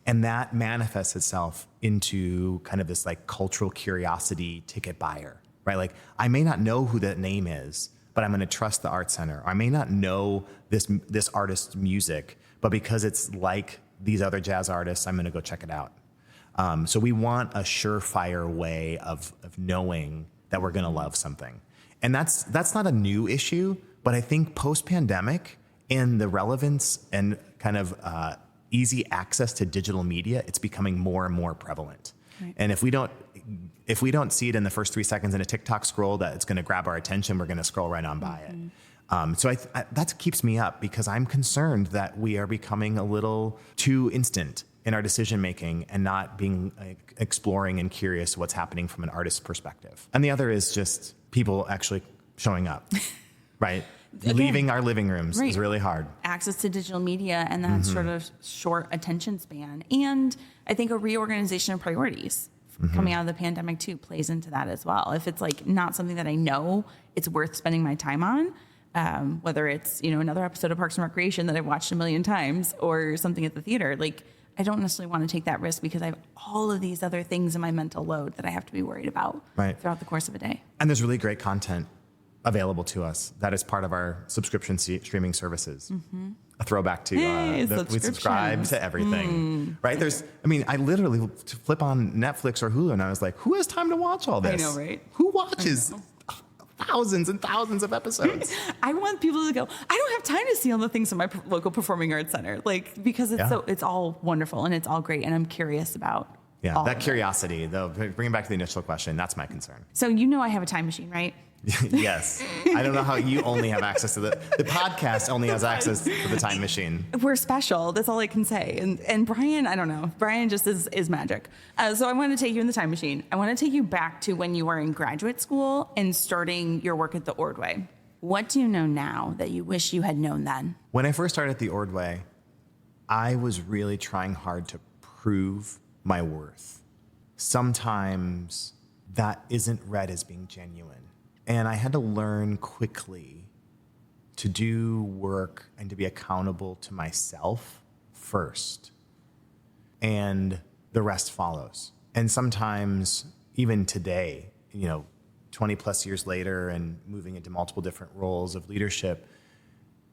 And that manifests itself into kind of this like cultural curiosity ticket buyer, right? Like I may not know who that name is, but I'm going to trust the Art Center. I may not know this artist's music, but because it's like these other jazz artists, I'm going to go check it out. So we want a surefire way of knowing that we're going to love something. And that's not a new issue, but I think post-pandemic and the relevance and kind of easy access to digital media, it's becoming more and more prevalent. Right. And if we don't see it in the first 3 seconds in a TikTok scroll that it's going to grab our attention, we're going to scroll right on by it. So that keeps me up because I'm concerned that we are becoming a little too instant in our decision making and not being exploring and curious what's happening from an artist's perspective. And the other is just people actually showing up, right? Again, leaving our living rooms is really hard. Access to digital media and that sort of short attention span. And I think a reorganization of priorities coming out of the pandemic too plays into that as well. If it's like not something that I know it's worth spending my time on, whether it's, another episode of Parks and Recreation that I've watched a million times or something at the theater, like I don't necessarily want to take that risk because I have all of these other things in my mental load that I have to be worried about throughout the course of a day. And there's really great content available to us that is part of our subscription streaming services. A throwback to we subscribe to everything, right? I literally flip on Netflix or Hulu and I was like, who has time to watch all this? I know, right? Who watches thousands and thousands of episodes? I want people to go, I don't have time to see all the things in my local performing arts center, because it's all wonderful and it's all great. And I'm curious about that curiosity, though. Bring it back to the initial question. That's my concern. So I have a time machine, right? Yes. I don't know how you only have access to the podcast only has access to the time machine. We're special. That's all I can say. And Brian, I don't know. Brian just is magic. So I want to take you in the time machine. I want to take you back to when you were in graduate school and starting your work at the Ordway. What do you know now that you wish you had known then? When I first started at the Ordway, I was really trying hard to prove my worth. Sometimes that isn't read as being genuine. And I had to learn quickly to do work and to be accountable to myself first. And the rest follows. And sometimes, even today, 20 plus years later and moving into multiple different roles of leadership,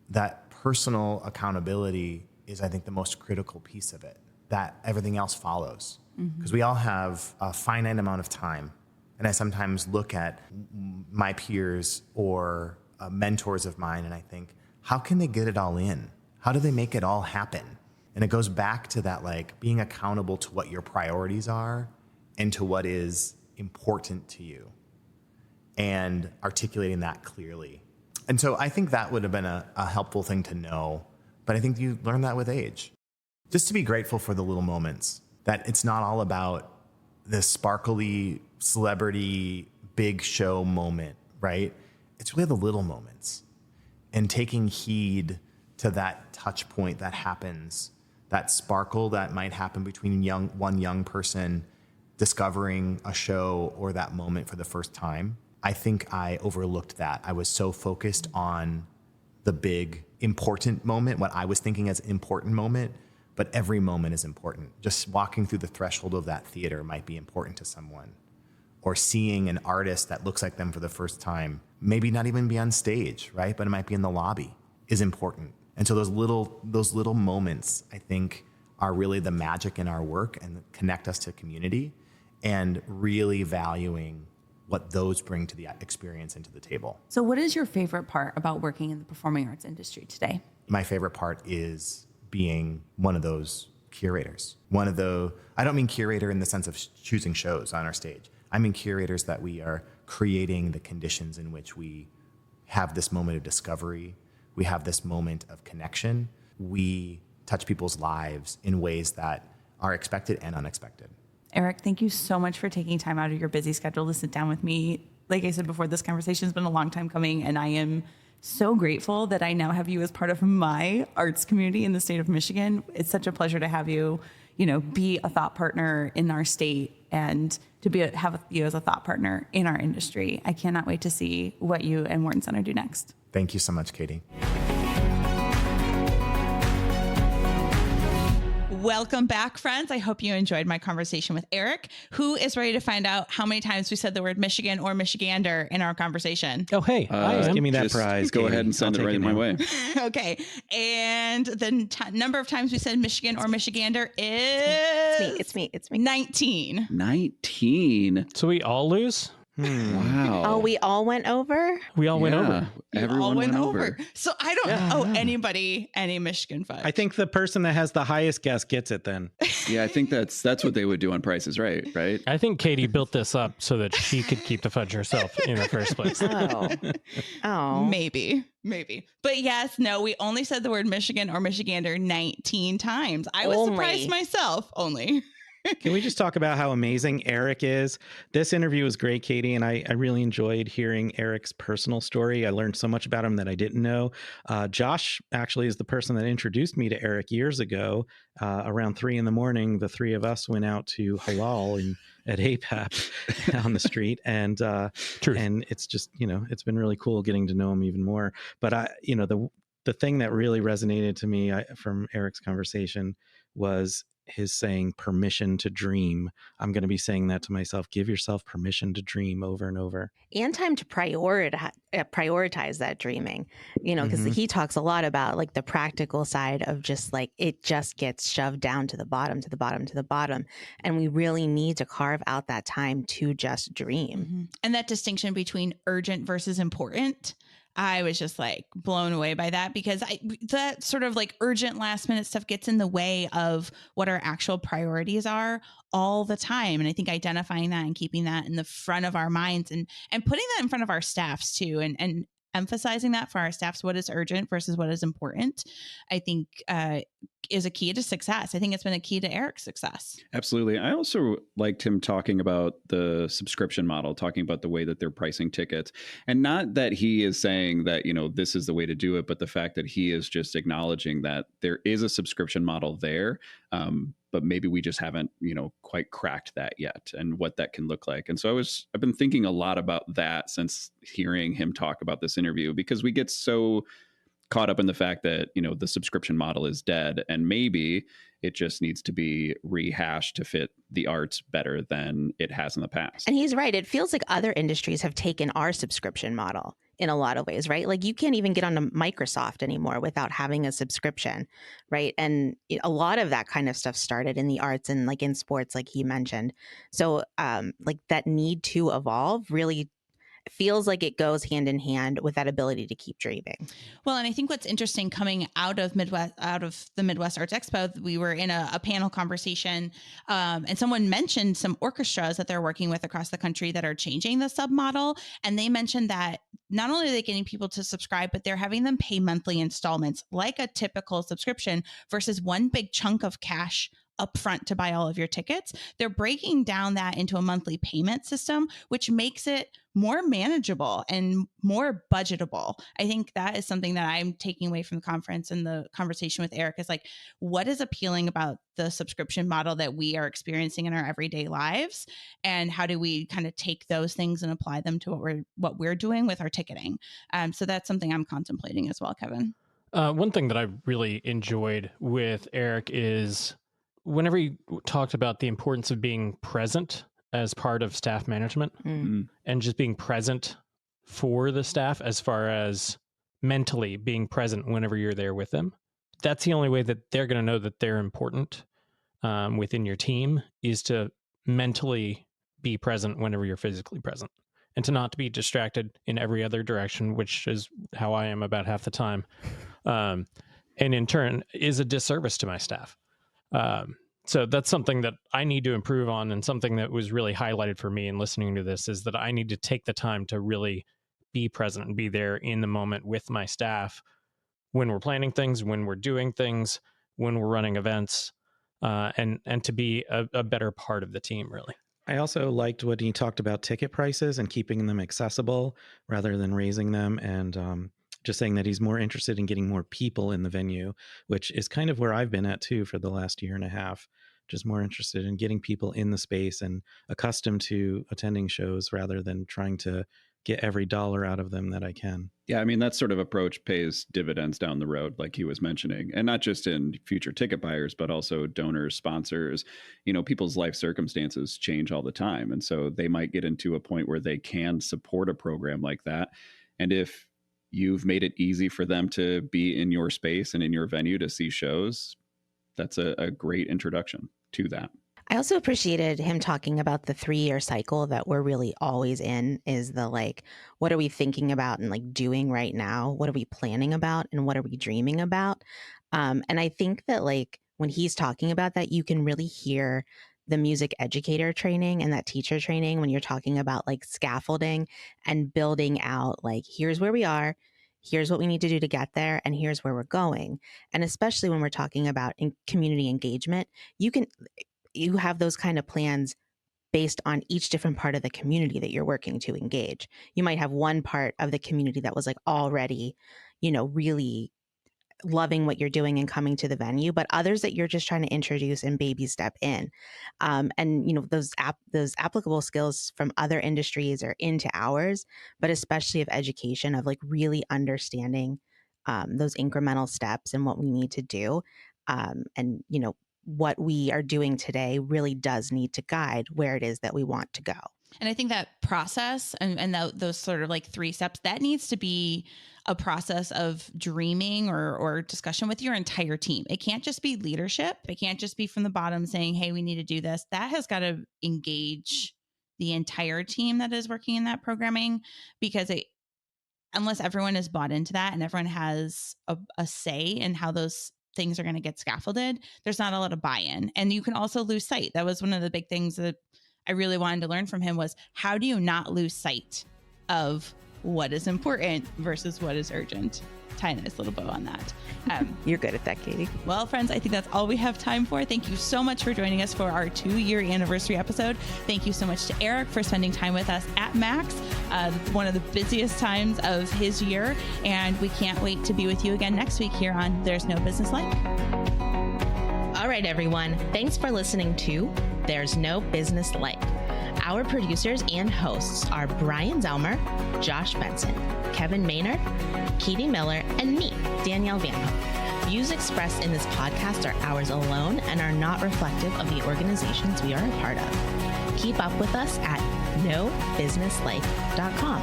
that personal accountability is, I think, the most critical piece of it, that everything else follows. Because we all have a finite amount of time. And I sometimes look at my peers or mentors of mine and I think, how can they get it all in? How do they make it all happen? And it goes back to that, being accountable to what your priorities are and to what is important to you and articulating that clearly. And so I think that would have been a helpful thing to know. But I think you learn that with age. Just to be grateful for the little moments, that it's not all about this sparkly celebrity big show moment, right? It's really the little moments and taking heed to that touch point that happens, that sparkle that might happen between one young person discovering a show or that moment for the first time. I think I overlooked that. I was so focused on the big important moment, what I was thinking as important moment, but every moment is important. Just walking through the threshold of that theater might be important to someone. Or seeing an artist that looks like them for the first time, maybe not even be on stage, right? But it might be in the lobby, is important. And so those little moments, I think, are really the magic in our work and connect us to community and really valuing what those bring to the experience and to the table. So what is your favorite part about working in the performing arts industry today? My favorite part is being one of those curators. I don't mean curator in the sense of choosing shows on our stage. I mean curators that we are creating the conditions in which we have this moment of discovery. We have this moment of connection. We touch people's lives in ways that are expected and unexpected. Eric, thank you so much for taking time out of your busy schedule to sit down with me. Like I said before, this conversation has been a long time coming, and I am so grateful that I now have you as part of my arts community in the state of Michigan. It's such a pleasure to have you, be a thought partner in our state and to have you as a thought partner in our industry. I cannot wait to see what you and Wharton Center do next. Thank you so much, Katie. Welcome back, friends. I hope you enjoyed my conversation with Eric, who is ready to find out how many times we said the word Michigan or Michigander in our conversation. Oh, hey, I am. Give me that Just prize. Go Katie. ahead and send I'll it take right my now. way. Okay. And the number of times we said Michigan or Michigander is... It's me. 19. 19. So we all lose? Wow. Oh, we all went over? We all went over. You Everyone all went over. over. So I don't owe anybody any Michigan fudge. I think the person that has the highest guess gets it then. Yeah, I think that's what they would do on Price is Right, right? I think Katie built this up so that she could keep the fudge herself in the first place. Oh. Maybe. But yes, no, we only said the word Michigan or Michigander 19 times. I was Only. surprised myself only. Can we just talk about how amazing Eric is? This interview was great, Katie, and I really enjoyed hearing Eric's personal story. I learned so much about him that I didn't know. Josh actually is the person that introduced me to Eric years ago. Around 3 a.m, the three of us went out to Halal at APAP on the street, and it's just, it's been really cool getting to know him even more. But the thing that really resonated to me from Eric's conversation was his saying permission to dream. I'm going to be saying that to myself. Give yourself permission to dream over and over. And time to prioritize that dreaming, because he talks a lot about like the practical side of just like it just gets shoved down to the bottom. And we really need to carve out that time to just dream. And that distinction between urgent versus important, I was just like blown away by that, because that sort of like urgent last minute stuff gets in the way of what our actual priorities are all the time. And I think identifying that and keeping that in the front of our minds and putting that in front of our staffs too, and emphasizing that for our staffs, what is urgent versus what is important, I think is a key to success. I think it's been a key to Eric's success. Absolutely. I also liked him talking about the subscription model, talking about the way that they're pricing tickets. And not that he is saying that, this is the way to do it, but the fact that he is just acknowledging that there is a subscription model there. But maybe we just haven't, quite cracked that yet, and what that can look like. And so I've been thinking a lot about that since hearing him talk about this interview, because we get so caught up in the fact that, the subscription model is dead, and maybe it just needs to be rehashed to fit the arts better than it has in the past. And he's right. It feels like other industries have taken our subscription model in a lot of ways, right? Like you can't even get onto Microsoft anymore without having a subscription, right? And a lot of that kind of stuff started in the arts and like in sports, like he mentioned. So like that need to evolve really feels like it goes hand in hand with that ability to keep dreaming. Well, and I think what's interesting coming out of the Midwest Arts Expo, we were in a panel conversation, and someone mentioned some orchestras that they're working with across the country that are changing the sub model. And they mentioned that not only are they getting people to subscribe, but they're having them pay monthly installments like a typical subscription versus one big chunk of cash upfront to buy all of your tickets. They're breaking down that into a monthly payment system, which makes it more manageable and more budgetable. I think that is something that I'm taking away from the conference and the conversation with Eric is like, what is appealing about the subscription model that we are experiencing in our everyday lives? And how do we kind of take those things and apply them to what we're doing with our ticketing? So that's something I'm contemplating as well, Kevin. One thing that I really enjoyed with Eric is whenever he talked about the importance of being present as part of staff management and just being present for the staff as far as mentally being present whenever you're there with them. That's the only way that they're going to know that they're important within your team is to mentally be present whenever you're physically present. and to not be distracted in every other direction, which is how I am about half the time. And in turn is a disservice to my staff. So that's something that I need to improve on, and something that was really highlighted for me in listening to this is that I need to take the time to really be present and be there in the moment with my staff when we're planning things, when we're doing things, when we're running events, and to be a better part of the team, really. I also liked what he talked about ticket prices and keeping them accessible rather than raising them, and just saying that he's more interested in getting more people in the venue, which is kind of where I've been at too for the last year and a half. Just more interested in getting people in the space and accustomed to attending shows rather than trying to get every dollar out of them that I can. Yeah, I mean, that sort of approach pays dividends down the road, like he was mentioning, and not just in future ticket buyers, but also donors, sponsors. You know, people's life circumstances change all the time. And so they might get into a point where they can support a program like that. And if you've made it easy for them to be in your space and in your venue to see shows, that's a great introduction to that. I also appreciated him talking about the 3-year cycle that we're really always in, is the like, what are we thinking about and like doing right now? What are we planning about and what are we dreaming about? And I think that like when he's talking about that, you can really hear the music educator training and that teacher training when you're talking about like scaffolding and building out like, here's where we are, here's what we need to do to get there, and here's where we're going. And especially when we're talking about community engagement, you have those kind of plans based on each different part of the community that you're working to engage. You might have one part of the community that was like already, you know, really loving what you're doing and coming to the venue, but others that you're just trying to introduce and baby step in. And, you know, those applicable skills from other industries are into ours, but especially of education, of like really understanding those incremental steps and what we need to do. And, you know, what we are doing today really does need to guide where it is that we want to go. And I think that process and those sort of like 3 steps, that needs to be a process of dreaming or discussion with your entire team. It can't just be leadership. It can't just be from the bottom saying, hey, we need to do this. That has got to engage the entire team that is working in that programming, because unless everyone is bought into that and everyone has a say in how those things are going to get scaffolded, there's not a lot of buy-in. And you can also lose sight. That was one of the big things that I really wanted to learn from him, was how do you not lose sight of what is important versus what is urgent? Tie a nice little bow on that. You're good at that, Katie. Well, friends, I think that's all we have time for. Thank you so much for joining us for our 2-year anniversary episode. Thank you so much to Eric for spending time with us at Max, one of the busiest times of his year. And we can't wait to be with you again next week here on There's No Business Like. All right, everyone. Thanks for listening to There's No Business Like. Our producers and hosts are Brian Zelmer, Josh Benson, Kevin Maynard, Katie Miller, and me, Danielle Van Hook. Views expressed in this podcast are ours alone and are not reflective of the organizations we are a part of. Keep up with us at nobusinesslike.com.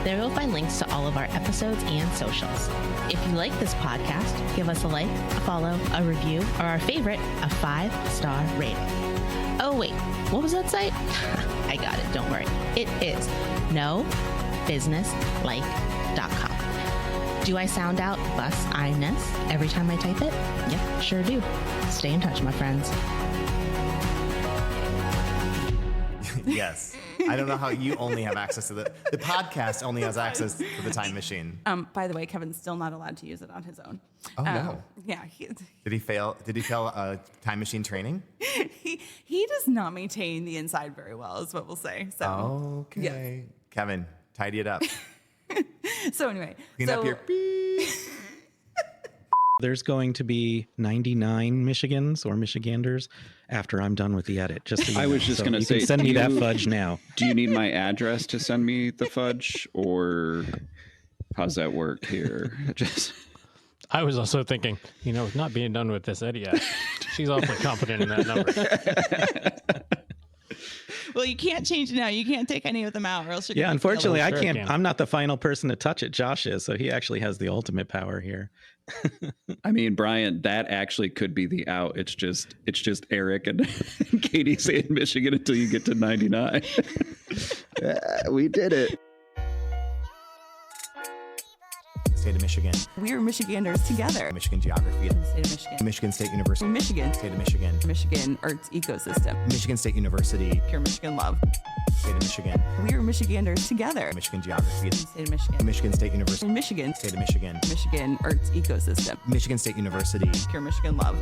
There you'll find links to all of our episodes and socials. If you like this podcast, give us a like, a follow, a review, or our favorite, a 5-star rating. Oh, wait, what was that site? I got it, don't worry. It is nobusinesslike.com. Do I sound out bus-I-ness every time I type it? Yep, sure do. Stay in touch, my friends. Yes. I don't know how you only have access to the podcast only has access to the time machine. By the way, Kevin's still not allowed to use it on his own. Oh, no. Yeah. Did he fail time machine training? He does not maintain the inside very well, is what we'll say. So, Okay. yeah. Kevin, tidy it up. So anyway. Clean up your beep. There's going to be 99 Michigans or Michiganders after I'm done with the edit. Just so you I know. was just So going to you say, can send me that fudge now. Do you need my address to send me the fudge, or how's that work here? Just I was also thinking, you know, not being done with this Eddie yet. She's awfully confident in that number. Well, you can't change it now. You can't take any of them out, or else you're Yeah, gonna unfortunately, I Sure can't. can. I'm not the final person to touch it. Josh is, so he actually has the ultimate power here. I mean, Brian, that actually could be the out. It's just Eric and Katie saying Michigan until you get to 99. We did it. State of Michigan. We are Michiganders together. Michigan geography. In the state of Michigan. Michigan State University. In Michigan. State of Michigan. Michigan Arts Ecosystem. Michigan State University. Pure Michigan love. State of Michigan. We are Michiganders together. Michigan geography. In the state of Michigan. Michigan State University. In Michigan. State of Michigan. Michigan Arts Ecosystem. Michigan State University. Pure Michigan love.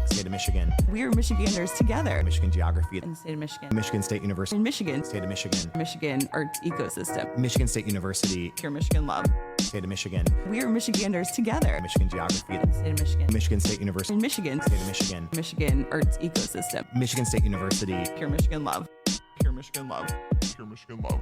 State of Michigan. We are Michiganders together. Michigan geography. In the state of Michigan. Michigan State University. In Michigan. State of Michigan. Michigan Arts Ecosystem. Michigan State University. Pure Michigan love. State of Michigan. We are Michiganders together. Michigan geography. In the state of Michigan. Michigan State University. In Michigan. State of Michigan. Michigan Arts Ecosystem. Michigan State University. Pure Michigan love. Pure Michigan love. Pure Michigan love.